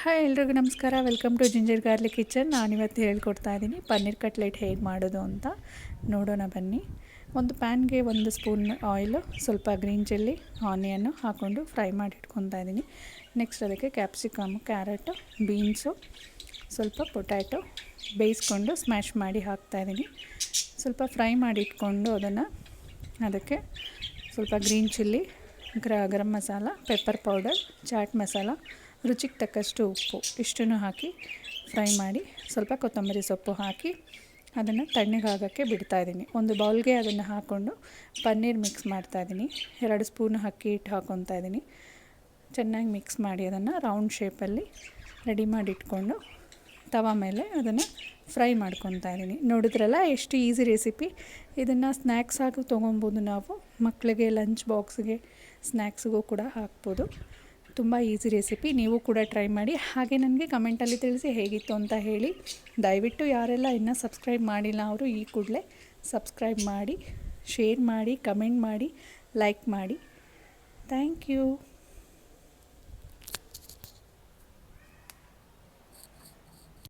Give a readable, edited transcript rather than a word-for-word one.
Hi ಎಲ್ರಿಗೂ ನಮಸ್ಕಾರ. Welcome to Ginger Garlic Kitchen. ನಾನಿವತ್ತು ಹೇಳ್ಕೊಡ್ತಾ ಇದ್ದೀನಿ ಪನ್ನೀರ್ ಕಟ್ಲೆಟ್ ಹೇಗೆ ಮಾಡೋದು ಅಂತ ನೋಡೋಣ ಬನ್ನಿ. ಒಂದು ಪ್ಯಾನ್ಗೆ 1 ಸ್ಪೂನ್ ಆಯಿಲು, ಸ್ವಲ್ಪ ಗ್ರೀನ್ ಚಿಲ್ಲಿ, ಆನಿಯನ್ನು ಹಾಕ್ಕೊಂಡು ಫ್ರೈ ಮಾಡಿ ಇಟ್ಕೊತಾ ಇದ್ದೀನಿ. ನೆಕ್ಸ್ಟ್ ಅದಕ್ಕೆ ಕ್ಯಾಪ್ಸಿಕಮ್, ಕ್ಯಾರೆಟು, ಬೀನ್ಸು, ಸ್ವಲ್ಪ ಪೊಟ್ಯಾಟೊ ಬೇಯಿಸ್ಕೊಂಡು ಸ್ಮ್ಯಾಶ್ ಮಾಡಿ ಹಾಕ್ತಾಯಿದ್ದೀನಿ. ಸ್ವಲ್ಪ ಫ್ರೈ ಮಾಡಿ ಇಟ್ಕೊಂಡು ಅದಕ್ಕೆ ಸ್ವಲ್ಪ green chilli, garam masala, pepper powder, chaat masala, ರುಚಿಗೆ ತಕ್ಕಷ್ಟು ಉಪ್ಪು ಇಷ್ಟನ್ನು ಹಾಕಿ ಫ್ರೈ ಮಾಡಿ ಸ್ವಲ್ಪ ಕೊತ್ತಂಬರಿ ಸೊಪ್ಪು ಹಾಕಿ ಅದನ್ನು ತಣ್ಣಗಾಗೋಕ್ಕೆ ಬಿಡ್ತಾಯಿದ್ದೀನಿ. ಒಂದು ಬೌಲ್ಗೆ ಅದನ್ನು ಹಾಕ್ಕೊಂಡು ಪನ್ನೀರ್ ಮಿಕ್ಸ್ ಮಾಡ್ತಾಯಿದ್ದೀನಿ. 2 ಸ್ಪೂನ್ ಅಕ್ಕಿ ಹಿಟ್ಟು ಹಾಕ್ಕೊತಾ ಇದ್ದೀನಿ. ಚೆನ್ನಾಗಿ ಮಿಕ್ಸ್ ಮಾಡಿ ಅದನ್ನು ರೌಂಡ್ ಶೇಪಲ್ಲಿ ರೆಡಿ ಮಾಡಿ ಇಟ್ಕೊಂಡು ತವಾ ಮೇಲೆ ಅದನ್ನು ಫ್ರೈ ಮಾಡ್ಕೊತಾ ಇದ್ದೀನಿ. ನೋಡಿದ್ರಲ್ಲ ಎಷ್ಟು ಈಸಿ ರೆಸಿಪಿ. ಇದನ್ನು ಸ್ನ್ಯಾಕ್ಸ್ ಆಗಿ ತೊಗೊಬೋದು. ನಾವು ಮಕ್ಕಳಿಗೆ ಲಂಚ್ ಬಾಕ್ಸ್ಗೆ ಸ್ನ್ಯಾಕ್ಸ್ಗೂ ಕೂಡ ಹಾಕ್ಬೋದು. ತುಂಬ ಈಸಿ ರೆಸಿಪಿ. ನೀವು ಕೂಡ ಟ್ರೈ ಮಾಡಿ. ಹಾಗೆ ನನಗೆ ಕಮೆಂಟಲ್ಲಿ ತಿಳಿಸಿ ಹೇಗಿತ್ತು ಅಂತ ಹೇಳಿ. ದಯವಿಟ್ಟು ಯಾರೆಲ್ಲ ಇನ್ನೂ ಸಬ್ಸ್ಕ್ರೈಬ್ ಮಾಡಿಲ್ಲ ಅವರು ಈ ಕೂಡಲೇ ಸಬ್ಸ್ಕ್ರೈಬ್ ಮಾಡಿ, ಶೇರ್ ಮಾಡಿ, ಕಮೆಂಟ್ ಮಾಡಿ, ಲೈಕ್ ಮಾಡಿ. Thank you.